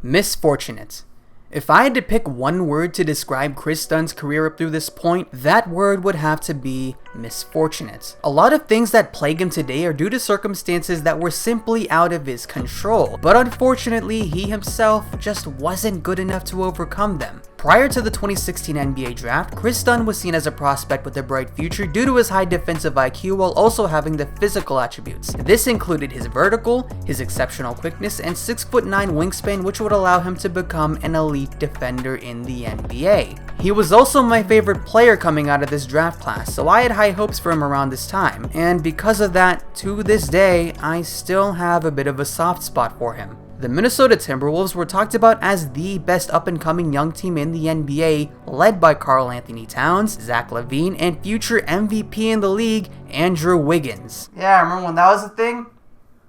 Misfortunate. If I had to pick one word to describe Kris Dunn's career up through this point, that word would have to be misfortunate. A lot of things that plague him today are due to circumstances that were simply out of his control, but unfortunately he himself just wasn't good enough to overcome them. Prior to the 2016 NBA draft, Kris Dunn was seen as a prospect with a bright future due to his high defensive IQ while also having the physical attributes. This included his vertical, his exceptional quickness, and 6'9" wingspan, which would allow him to become an elite defender in the NBA. He was also my favorite player coming out of this draft class, so I had high hopes for him around this time, and because of that, to this day, I still have a bit of a soft spot for him. The Minnesota Timberwolves were talked about as the best up-and-coming young team in the NBA, led by Karl-Anthony Towns, Zach LaVine, and future MVP in the league, Andrew Wiggins. Yeah, remember when that was a thing?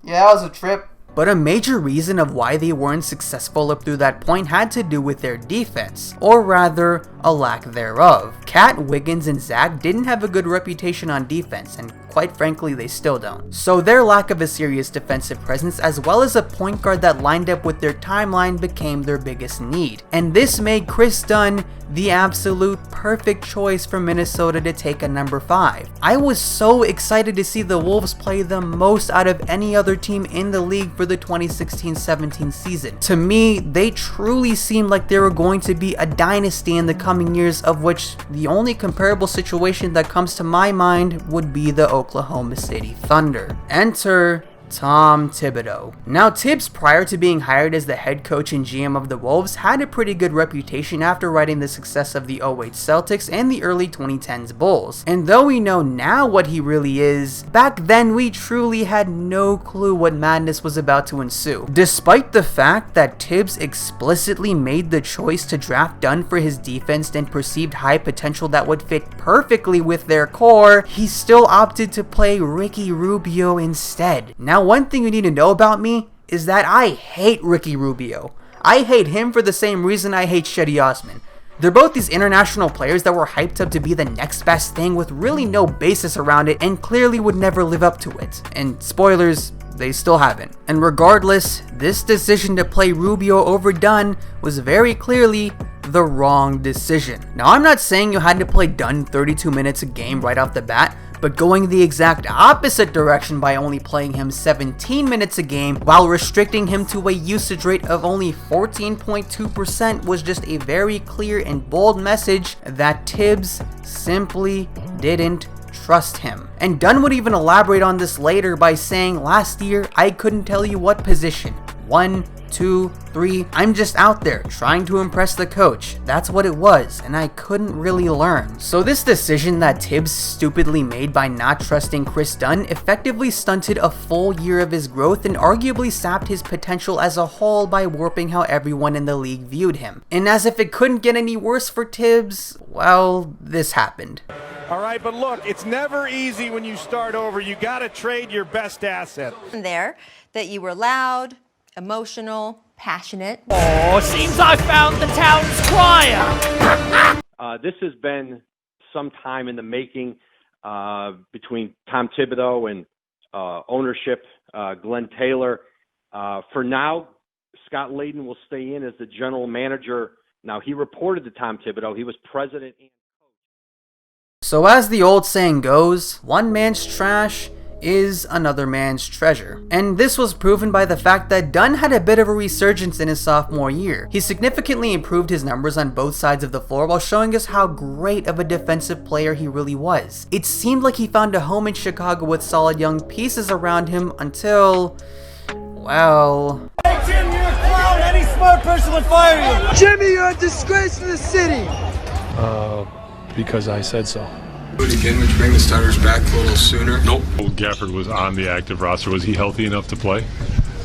Yeah, that was a trip. But a major reason of why they weren't successful up through that point had to do with their defense, or rather, a lack thereof. Cat, Wiggins, and Zach didn't have a good reputation on defense, and quite frankly, they still don't. So their lack of a serious defensive presence, as well as a point guard that lined up with their timeline, became their biggest need. And this made Kris Dunn the absolute perfect choice for Minnesota to take at number 5. I was so excited to see the Wolves play the most out of any other team in the league for the 2016-17 season. To me, they truly seemed like they were going to be a dynasty in the coming years, of which the only comparable situation that comes to my mind would be the Oklahoma City Thunder. Enter Tom Thibodeau. Now, Tibbs, prior to being hired as the head coach and GM of the Wolves, had a pretty good reputation after riding the success of the 08 Celtics and the early 2010s Bulls. And though we know now what he really is, back then we truly had no clue what madness was about to ensue. Despite the fact that Tibbs explicitly made the choice to draft Dunn for his defense and perceived high potential that would fit perfectly with their core, he still opted to play Ricky Rubio instead. Now, one thing you need to know about me is that I hate Ricky Rubio. I hate him for the same reason I hate Cedi Osman. They're both these international players that were hyped up to be the next best thing with really no basis around it and clearly would never live up to it. And spoilers, they still haven't. And regardless, this decision to play Rubio over Dunn was very clearly the wrong decision. Now, I'm not saying you had to play Dunn 32 minutes a game right off the bat, but going the exact opposite direction by only playing him 17 minutes a game while restricting him to a usage rate of only 14.2% was just a very clear and bold message that Tibbs simply didn't trust him. And Dunn would even elaborate on this later by saying, "Last year, I couldn't tell you what position. 1, 2, 3, I'm just out there trying to impress the coach. That's what it was, and I couldn't really learn." So this decision that Tibbs stupidly made by not trusting Kris Dunn effectively stunted a full year of his growth and arguably sapped his potential as a whole by warping how everyone in the league viewed him. And as if it couldn't get any worse for Tibbs, well, this happened. All right, but look, it's never easy when you start over. You got to trade your best asset. There, that you were loud, emotional, passionate. Oh, seems I found the town's crier. This has been some time in the making between Tom Thibodeau and ownership, Glenn Taylor. For now, Scott Layden will stay in as the general manager. Now, he reported to Tom Thibodeau. He was president and coach. So as the old saying goes, one man's trash is another man's treasure. And this was proven by the fact that Dunn had a bit of a resurgence in his sophomore year. He significantly improved his numbers on both sides of the floor while showing us how great of a defensive player he really was. It seemed like he found a home in Chicago with solid young pieces around him until, well... Hey Jim, you're a clown. Any smart person would fire you. Jimmy, you're a disgrace to the city. Because I said so. Again, would you bring the starters back a little sooner? Nope. Gafford was on the active roster. Was he healthy enough to play?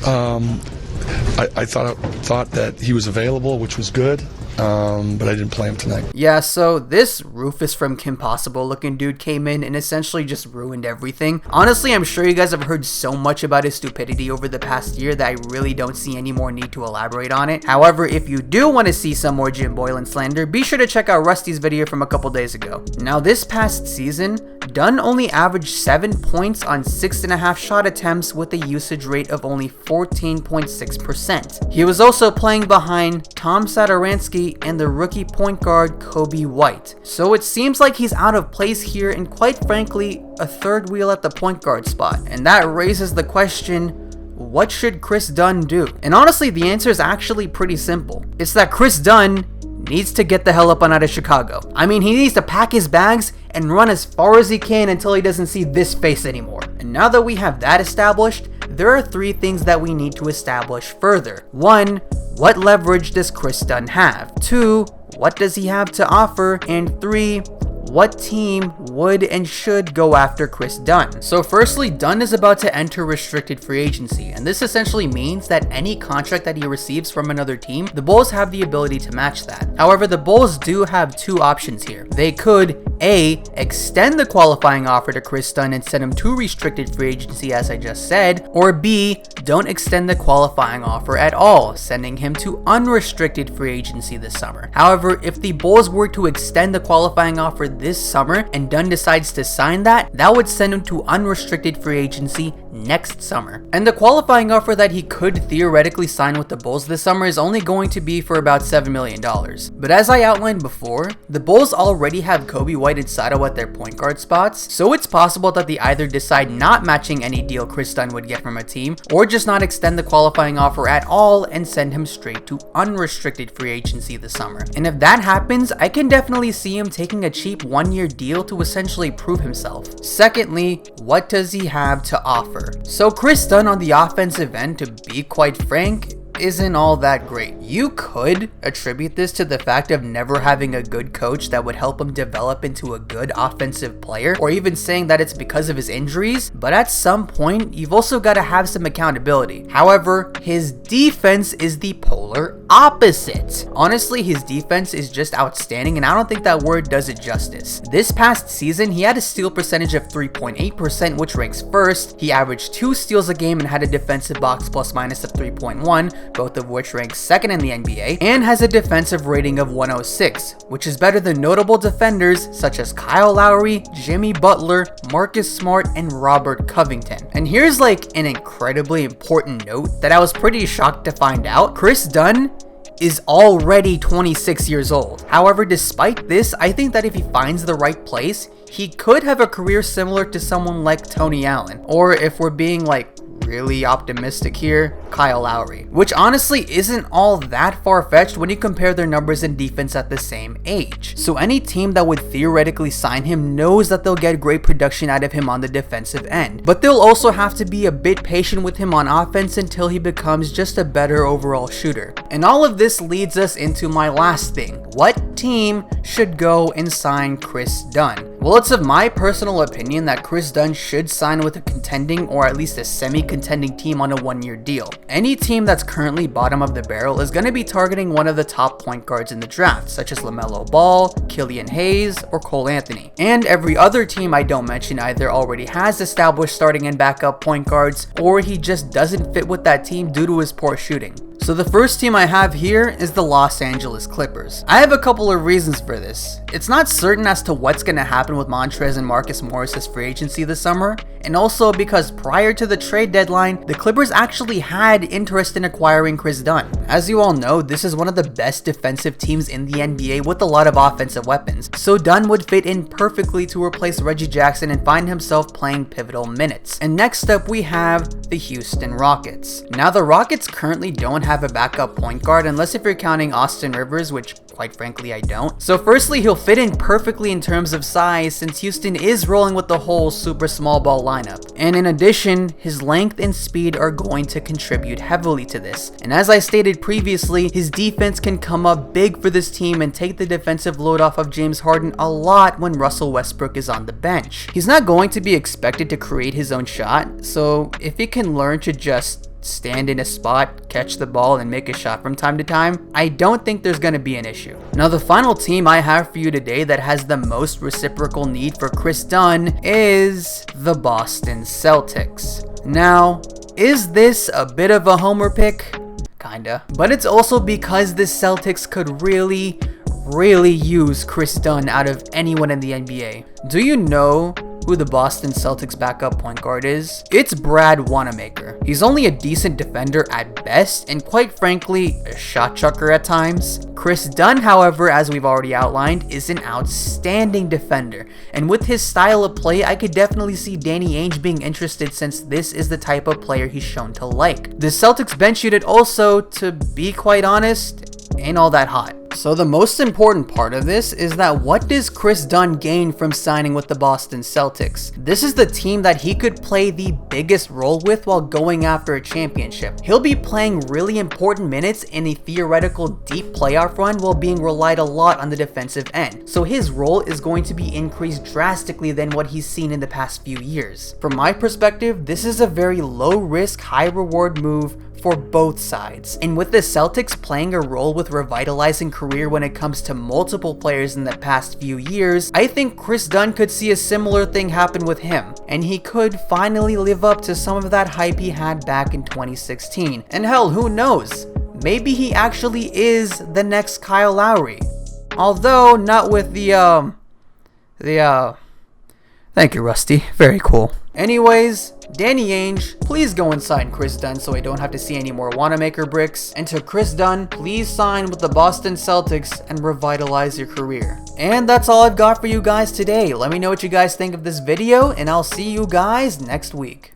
I thought that he was available, which was good. but I didn't play him tonight. Yeah, so this Rufus from Kim Possible looking dude came in and essentially just ruined everything. Honestly, I'm sure you guys have heard so much about his stupidity over the past year that I really don't see any more need to elaborate on it. However, if you do want to see some more Jim Boylen slander, be sure to check out Rusty's video from a couple days ago. Now, this past season, Dunn only averaged 7 points on 6.5 shot attempts with a usage rate of only 14.6%. He was also playing behind Tom Satoransky and the rookie point guard Coby White. So it seems like he's out of place here and quite frankly, a third wheel at the point guard spot. And that raises the question, what should Kris Dunn do? And honestly, the answer is actually pretty simple. It's that Kris Dunn needs to get the hell up and out of Chicago. I mean, he needs to pack his bags and run as far as he can until he doesn't see this face anymore. And now that we have that established, there are 3 things that we need to establish further. 1, what leverage does Kris Dunn have? 2, what does he have to offer? And 3, what team would and should go after Kris Dunn? So firstly, Dunn is about to enter restricted free agency, and this essentially means that any contract that he receives from another team, the Bulls have the ability to match that. However, the Bulls do have 2 options here. They could A, extend the qualifying offer to Kris Dunn and send him to restricted free agency as I just said, or B, don't extend the qualifying offer at all, sending him to unrestricted free agency this summer. However, if the Bulls were to extend the qualifying offer this summer and Dunn decides to sign that, that would send him to unrestricted free agency next summer. And the qualifying offer that he could theoretically sign with the Bulls this summer is only going to be for about $7 million. But as I outlined before, the Bulls already have Coby White and Sato at their point guard spots, so it's possible that they either decide not matching any deal Kris Dunn would get from a team, or just not extend the qualifying offer at all and send him straight to unrestricted free agency this summer. And if that happens, I can definitely see him taking a cheap 1-year deal to essentially prove himself. Secondly, what does he have to offer? So Kris Dunn on the offensive end, to be quite frank, isn't all that great. You could attribute this to the fact of never having a good coach that would help him develop into a good offensive player, or even saying that it's because of his injuries, but at some point, you've also got to have some accountability. However, his defense is the polar opposite. Honestly, his defense is just outstanding, and I don't think that word does it justice. This past season, he had a steal percentage of 3.8%, which ranks first. He averaged 2 steals a game and had a defensive box plus minus of 3.1, both of which rank second in the NBA, and has a defensive rating of 106, which is better than notable defenders such as Kyle Lowry, Jimmy Butler, Marcus Smart, and Robert Covington. And here's like an incredibly important note that I was pretty shocked to find out. Kris Dunn is already 26 years old. However, despite this, I think that if he finds the right place, he could have a career similar to someone like Tony Allen, or if we're being like really optimistic here, Kyle Lowry, which honestly isn't all that far-fetched when you compare their numbers in defense at the same age. So any team that would theoretically sign him knows that they'll get great production out of him on the defensive end, but they'll also have to be a bit patient with him on offense until he becomes just a better overall shooter. And all of this leads us into my last thing. What team should go and sign Kris Dunn? Well, it's of my personal opinion that Kris Dunn should sign with a contending or at least a semi-contending team on a 1-year deal. Any team that's currently bottom of the barrel is going to be targeting one of the top point guards in the draft, such as LaMelo Ball, Killian Hayes, or Cole Anthony. And every other team I don't mention either already has established starting and backup point guards, or he just doesn't fit with that team due to his poor shooting. So the first team I have here is the Los Angeles Clippers. I have a couple of reasons for this. It's not certain as to what's going to happen with Montrez and Marcus Morris's free agency this summer, and also because prior to the trade deadline, the Clippers actually had interest in acquiring Kris Dunn. As you all know, this is one of the best defensive teams in the NBA with a lot of offensive weapons, so Dunn would fit in perfectly to replace Reggie Jackson and find himself playing pivotal minutes. And next up we have the Houston Rockets. Now the Rockets currently don't have a backup point guard unless if you're counting Austin Rivers, which quite frankly I don't. So firstly, he'll fit in perfectly in terms of size since Houston is rolling with the whole super small ball lineup. And in addition, his length and speed are going to contribute heavily to this. And as I stated previously, his defense can come up big for this team and take the defensive load off of James Harden a lot when Russell Westbrook is on the bench. He's not going to be expected to create his own shot, so if he can learn to just stand in a spot, catch the ball, and make a shot from time to time, I don't think there's going to be an issue. Now, the final team I have for you today that has the most reciprocal need for Kris Dunn is the Boston Celtics. Now, is this a bit of a homer pick? Kinda. But it's also because the Celtics could really use Kris Dunn out of anyone in the NBA. Do you know who the Boston Celtics backup point guard is? It's Brad Wanamaker. He's only a decent defender at best, and quite frankly, a shot chucker at times. Kris Dunn, however, as we've already outlined, is an outstanding defender, and with his style of play, I could definitely see Danny Ainge being interested since this is the type of player he's shown to like. The Celtics bench unit also, to be quite honest, ain't all that hot. So the most important part of this is that what does Kris Dunn gain from signing with the Boston Celtics? This is the team that he could play the biggest role with while going after a championship. He'll be playing really important minutes in a theoretical deep playoff run while being relied a lot on the defensive end. So his role is going to be increased drastically than what he's seen in the past few years. From my perspective, this is a very low risk, high reward move for both sides. And with the Celtics playing a role with revitalizing career when it comes to multiple players in the past few years, I think Kris Dunn could see a similar thing happen with him, and he could finally live up to some of that hype he had back in 2016. And hell, who knows? Maybe he actually is the next Kyle Lowry. Although not with thank you, Rusty. Very cool. Anyways, Danny Ainge, please go and sign Kris Dunn so I don't have to see any more Wanamaker bricks. And to Kris Dunn, please sign with the Boston Celtics and revitalize your career. And that's all I've got for you guys today. Let me know what you guys think of this video, and I'll see you guys next week.